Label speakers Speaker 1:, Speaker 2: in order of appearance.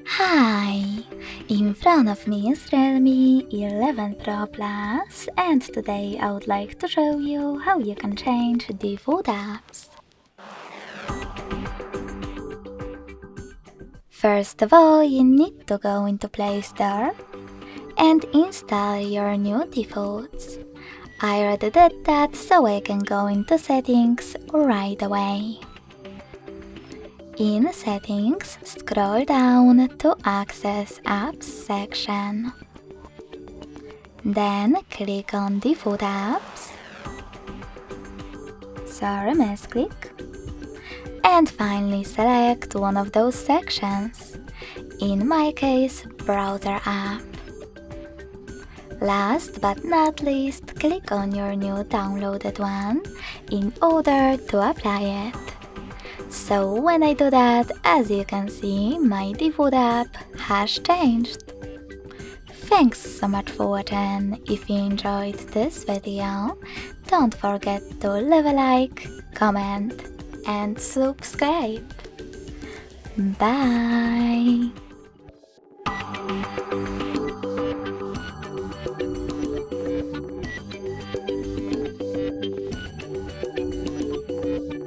Speaker 1: Hi! In front of me is Realme 11 Pro Plus, and today I would like to show you how you can change default apps. First of all, you need to go into Play Store and install your new defaults. I already did that, so I can go into settings right away. In Settings, scroll down to Access Apps section. Then click on Default Apps. Sorry, misclick. And finally select one of those sections. In my case, Browser app. Last but not least, click on your new downloaded one in order to apply it. So when I do that, as you can see, my default app has changed. Thanks so much for watching. If you enjoyed this video, don't forget to leave a like, comment and subscribe. Bye!